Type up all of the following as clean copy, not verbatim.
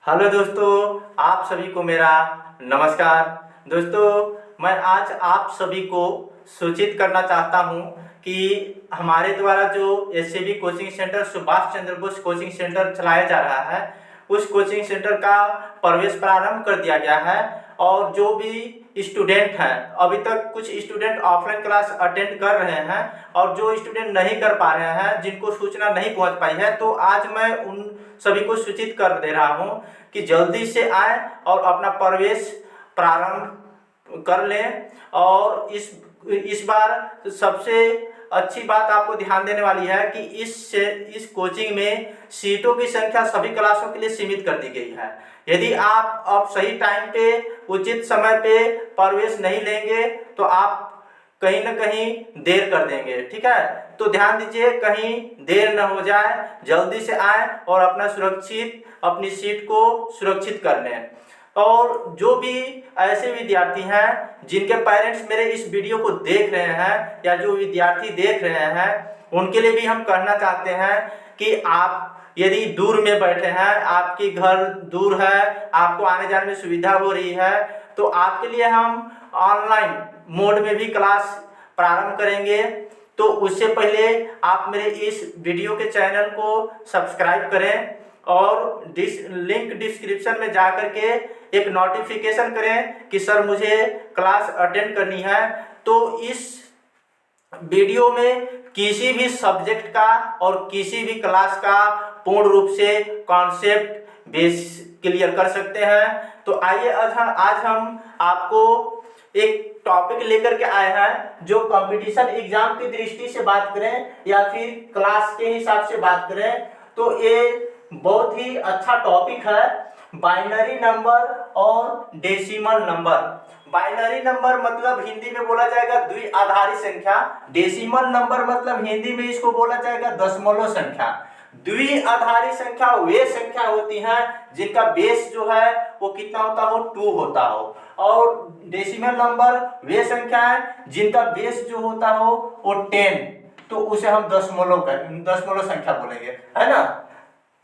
Hello दोस्तों, आप सभी को मेरा नमस्कार। दोस्तों, मैं आज आप सभी को सूचित करना चाहता हूं कि हमारे द्वारा जो SCB coaching centre Subhash Chandra Bose coaching centre चलाया जा रहा है, उस कोचिंग सेंटर का प्रवेश प्रारंभ कर दिया गया है। और जो भी स्टूडेंट हैं, अभी तक कुछ स्टूडेंट ऑफलाइन क्लास अटेंड कर रहे हैं और जो स्टूडेंट नहीं कर पा रहे हैं, जिनको सूचना नहीं पहुंच पाई है, तो आज मैं उन सभी को सूचित कर दे रहा हूं कि जल्दी से आए और अपना प्रवेश प्रारंभ कर लें। और इस बार सबसे अच्छी बात आपको ध्यान देने वाली है कि इस कोचिंग में सीटों की संख्या सभी क्लासों के लिए सीमित कर दी गई है। यदि आप अब सही टाइम पे उचित समय पे प्रवेश नहीं लेंगे तो आप कहीं ना कहीं देर कर देंगे, ठीक है। तो ध्यान दीजिए, कहीं देर न हो जाए, जल्दी से आए और अपनी सीट को सुरक्षित कर लें। और जो भी ऐसे विद्यार्थी हैं जिनके पेरेंट्स मेरे इस वीडियो को देख रहे हैं या जो विद्यार्थी देख रहे हैं, उनके लिए भी हम कहना चाहते हैं कि आप यदि दूर में बैठे हैं, आपके घर दूर है, आपको आने जाने में सुविधा हो रही है, तो आपके लिए हम ऑनलाइन मोड में भी क्लास प्रारंभ करेंगे। तो उससे पहले आप मेरे इस वीडियो के चैनल को सब्सक्राइब करें और लिंक डिस्क्रिप्शन में जा करके एक नोटिफिकेशन करें कि सर मुझे क्लास अटेंड करनी है। तो इस वीडियो में किसी भी सब्जेक्ट का और किसी भी क्लास का पूर्ण रूप से कॉन्सेप्ट बेस क्लियर कर सकते हैं। तो आइए आज हम आपको एक टॉपिक लेकर के आए हैं जो कंपटीशन एग्जाम की दृष्टि से बात करें या फिर क्लास के हिसाब से बात करें, तो ये बहुत ही अच्छा टॉपिक है, बाइनरी नंबर और डेसिमल नंबर। बाइनरी नंबर मतलब हिंदी में बोला जाएगा द्विआधारी संख्या। डेसिमल नंबर मतलब हिंदी में इसको बोला जाएगा दशमलव संख्या। द्विआधारी संख्या वे संख्या होती हैं जिनका बेस जो है वो कितना होता हो, 2 होता हो। और डेसिमल नंबर वे संख्या है जिनका बेस जो होता हो वो 10, तो उसे हम दशमलव संख्या बोलेंगे, है ना।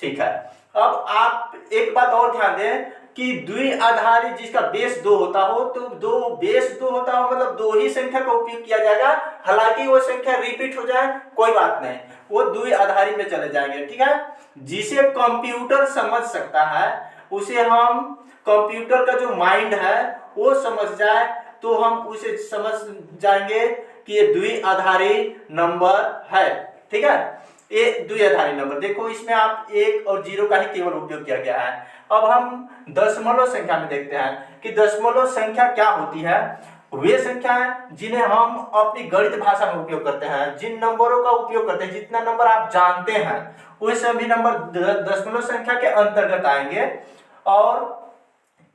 ठीक है। अब आप एक बात और ध्यान दें कि द्विआधारी जिसका बेस 2 होता हो, तो बेस 2 होता हो मतलब 2 ही संख्या का उपयोग किया जाएगा। हालांकि वो संख्या रिपीट हो जाए कोई बात नहीं, वो द्विआधारी में चले जाएंगे, ठीक है। जिसे कंप्यूटर समझ सकता है, उसे हम कंप्यूटर का जो माइंड है वो समझ जाए तो हम उसे समझ जाएंगे कि ये द्विआधारी नंबर है, ठीक है। ये द्विआधारी नंबर, देखो इसमें आप 1 और 0 का ही केवल उपयोग किया गया है। अब हम दशमलव संख्या में देखते हैं कि दशमलव संख्या क्या होती है। वे संख्याएं जिन्हें हम अपनी गणित भाषा में उपयोग करते हैं, जिन नंबरों का उपयोग करते हैं, जितना नंबर आप जानते हैं वो सभी नंबर दशमलव संख्या के अंतर्गत आएंगे। और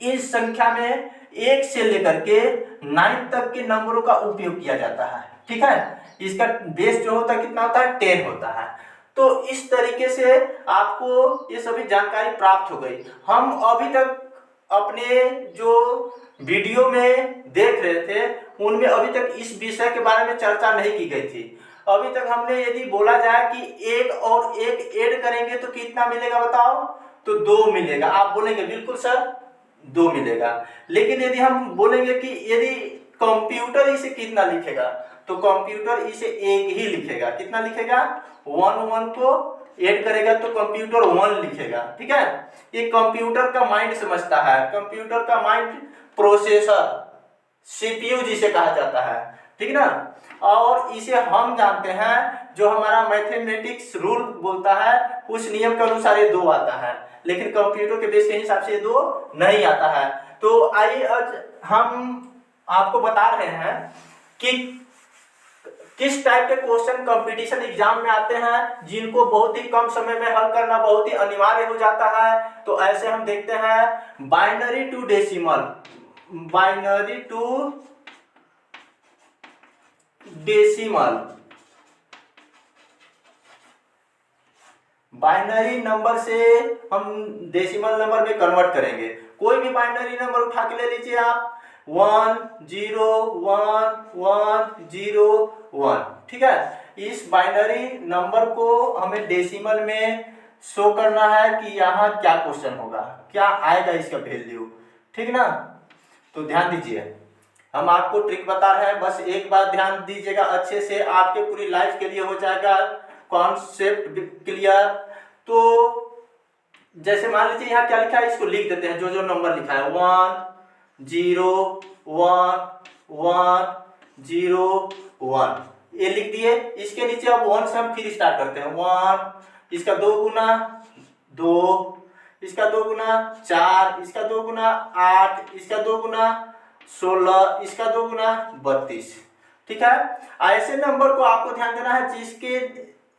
इस संख्या में 1 से लेकर के 9 तक के नंबरों का उपयोग किया जाता है, ठीक है। इसका बेस जो होता है कितना होता है, 10 होता है। तो इस तरीके से आपको ये सभी जानकारी प्राप्त हो गई। हम अभी तक अपने जो वीडियो में देख रहे थे उनमें अभी तक इस विषय के बारे में चर्चा नहीं की गई थी। अभी तक हमने यदि बोला जाए कि 1 और 1 ऐड करेंगे तो कितना मिलेगा बताओ, तो 2 मिलेगा। आप बोलेंगे बिल्कुल सर 2 मिलेगा। लेकिन यदि हम बोलेंगे कि यदि कंप्यूटर इसे कितना लिखेगा, तो कंप्यूटर इसे 1 ही लिखेगा। कितना लिखेगा, 1 को ऐड करेगा तो कंप्यूटर 1 लिखेगा, ठीक है। ये कंप्यूटर का माइंड समझता है। कंप्यूटर का माइंड प्रोसेसर, सीपीयू जिसे कहा जाता है, ठीक ना। और इसे हम जानते हैं, जो हमारा मैथमेटिक्स रूल बोलता है उस नियम के अनुसार ये 2 आता है, लेकिन कंप्यूटर के बेस के हिसाब से 2 नहीं आता है। तो आइए आज हम आपको बता रहे हैं कि किस टाइप के क्वेश्चन कंपटीशन एग्जाम में आते हैं जिनको बहुत ही कम समय में हल करना बहुत ही अनिवार्य हो जाता है। तो ऐसे हम देखते हैं binary to decimal. Binary to decimal, binary number से हम डेसिमल नंबर में कन्वर्ट करेंगे। कोई भी बाइनरी नंबर उठा के ले लीजिए आप, 1 0 1 1 0 1, ठीक है। इस बाइनरी नंबर को हमें डेसिमल में शो करना है कि यहाँ क्या क्वेश्चन होगा, क्या आएगा इसका वैल्यू, ठीक ना। तो ध्यान दीजिए, हम आपको ट्रिक बता रहे हैं, बस एक बार ध्यान दीजिएगा अच्छे से, आपके पूरी लाइफ के लिए हो जाएगा कॉन्सेप्ट क्लियर। तो जैसे मान लीजिए यहाँ क्या लिखा है, इसको लिख देते हैं, जो जो नंबर लिखा है 1 0 1 1 0 1, ये लिख दिए। इसके नीचे अब 1 से हम फिर स्टार्ट करते हैं, 1, इसका 2 गुना 2, इसका 2 गुना 4, इसका 2 गुना 8, इसका 2 गुना 16, इसका 2 गुना 32, ठीक है। ऐसे नंबर को आपको ध्यान देना है जिसके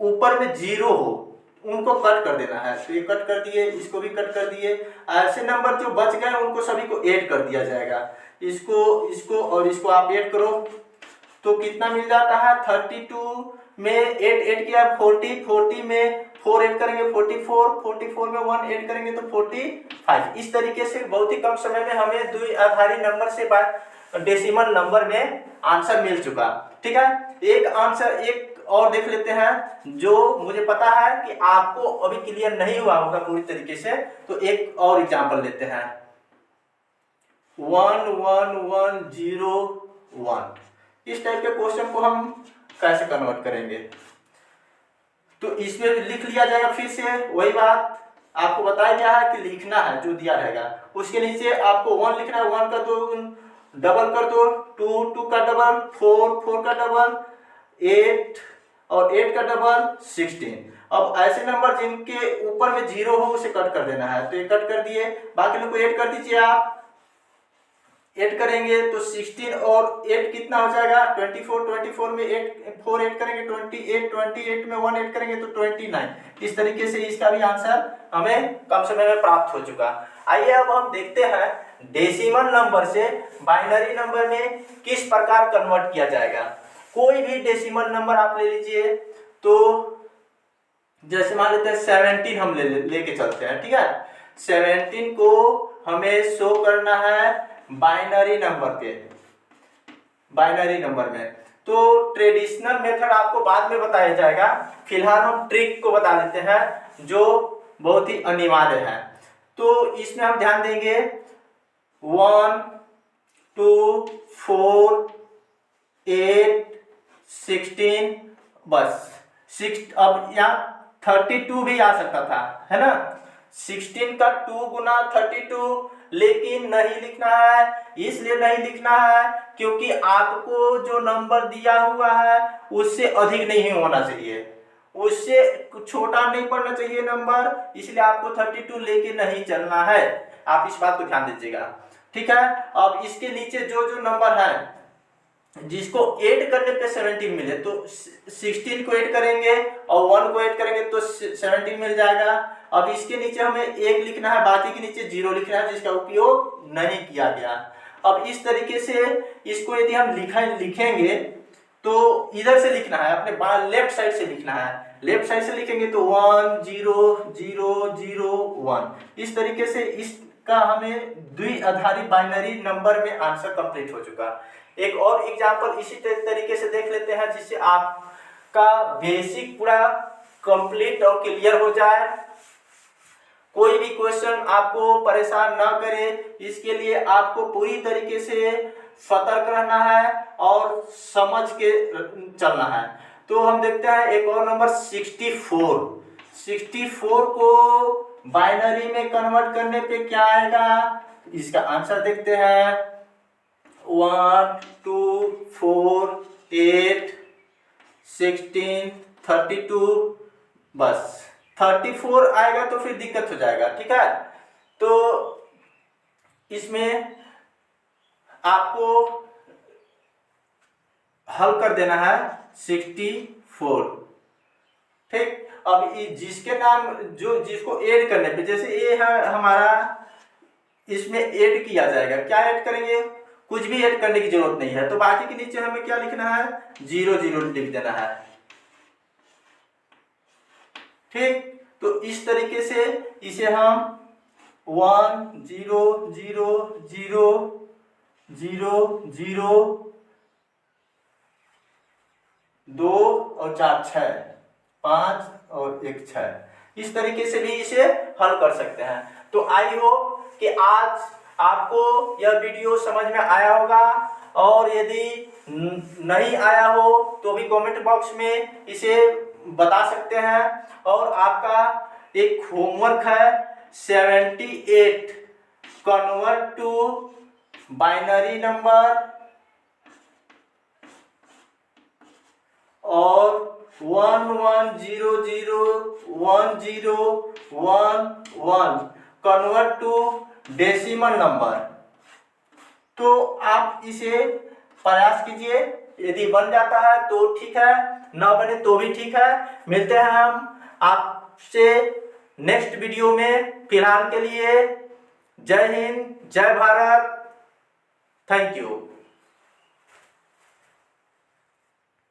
ऊपर में 0 हो, उनको कट कर देना है। तो ये कट कर दिए, इसको भी कट कर दिए। ऐसे नंबर जो बच गए उनको सभी को ऐड कर दिया जाएगा, इसको और इसको आप ऐड करो तो कितना मिल जाता है, 32 में 8 ऐड किया 40, 40 में 4 ऐड करेंगे 44, 44 में 1 ऐड करेंगे तो 45। इस तरीके से बहुत ही कम समय में हमें द्विआधारी नंबर से डेसिमल नंबर में आंसर मिल चुका, ठीक है। एक आंसर एक और देख लेते हैं, जो मुझे पता है कि आपको अभी क्लियर नहीं हुआ होगा पूरी तरीके से, तो एक और एग्जांपल लेते हैं, 1 1 1 0 1। इस टाइप के क्वेश्चन को हम कैसे कन्वर्ट करेंगे, तो इसमें लिख लिया जाएगा। फिर से वही बात आपको बताया गया है कि लिखना है जो दिया रहेगा, उसके नीचे आपको 1 लिखना है, 1 का 2 डबल कर दो, 2 2 का डबल 4, 4 का डबल 8 और 8 का डबल 16। अब ऐसे नंबर जिनके ऊपर में 0 हो उसे कट कर देना है, तो ये कट कर दिए, बाकी लोग को ऐड कर दीजिए। आप ऐड करेंगे तो 16 और 8 कितना हो जाएगा, 24, 24 में 4 ऐड करेंगे 28, 28 में 1 ऐड करेंगे तो 29। इस तरीके से इसका भी आंसर हमें कम समय में प्राप्त हो चुका। आइए अब हम देखते हैं डेसिमल नंबर से बाइनरी नंबर में किस प्रकार कन्वर्ट किया जाएगा। कोई भी डेसिमल नंबर आप ले लीजिए, तो जैसे मान लेते हैं 17 हम लेके चलते हैं, ठीक है। 17 को हमें शो करना है बाइनरी नंबर पे, बाइनरी नंबर में। तो ट्रेडिशनल मेथड आपको बाद में बताया जाएगा, फिलहाल हम ट्रिक को बता देते हैं जो बहुत ही अनिवार्य है। तो इसमें हम ध्यान देंगे 1 2 4 8 16, बस 6। अब यहाँ 32 भी आ सकता था, है ना। 16 का 2 गुना 32, लेकिन नहीं लिखना है। इसलिए नहीं लिखना है क्योंकि आपको जो नंबर दिया हुआ है उससे अधिक नहीं होना चाहिए, उससे छोटा नहीं पड़ना चाहिए नंबर, इसलिए आपको 32 लेके नहीं चलना है। आप इस बात को ध्यान दीजिएगा, ठीक है। अब इसके नीचे जो जो नंबर है जिसको ऐड करने पे 17 मिले, तो 16 को ऐड करेंगे और 1 को ऐड करेंगे तो 17 मिल जाएगा। अब इसके नीचे हमें 1 लिखना है, बाकी के नीचे 0 लिखना है जिसका उपयोग नहीं किया गया। अब इस तरीके से इसको यदि हम लिखेंगे तो इधर से लिखना है, अपने लेफ्ट साइड से लिखना है। लेफ्ट साइड से लिखेंगे तो 1 0 0 0 1। इस तरीके से इसका हमें द्विआधारी बाइनरी नंबर में आंसर कंप्लीट हो चुका। एक और एग्जांपल इसी तरीके से देख लेते हैं जिससे आपका बेसिक पूरा कंप्लीट और क्लियर हो जाए, कोई भी क्वेश्चन आपको परेशान ना करे। इसके लिए आपको पूरी तरीके से सतर्क रहना है और समझ के चलना है। तो हम देखते हैं एक और नंबर 64। 64 को बाइनरी में कन्वर्ट करने पे क्या आएगा, इसका आंसर देखते हैं। 1 2 4 8 16 32, बस 34 आएगा तो फिर दिक्कत हो जाएगा, ठीक है। तो इसमें आपको हल कर देना है 64, ठीक। अब जिसके नाम जिसको ऐड करने पे, जैसे ये है हमारा, इसमें ऐड किया जाएगा, क्या ऐड करेंगे, कुछ भी ऐड करने की जरूरत नहीं है। तो बाकी के नीचे हमें क्या लिखना है, 0 0 लिख देना है, ठीक। तो इस तरीके से इसे हम 1 0 0 0 0 0 2 और 4 6 5 और 1 6, इस तरीके से भी इसे हल कर सकते हैं। तो आई होप कि आज आपको यह वीडियो समझ में आया होगा, और यदि नहीं आया हो तो भी कमेंट बॉक्स में इसे बता सकते हैं। और आपका एक होमवर्क है 78 कन्वर्ट टू बाइनरी नंबर और 11001011 कन्वर्ट टू डेसिमल नंबर। तो आप इसे प्रयास कीजिए, यदि बन जाता है तो ठीक है, ना बने तो भी ठीक है। मिलते हैं हम आपसे नेक्स्ट वीडियो में। फिलहाल के लिए जय हिंद, जय भारत, थैंक यू।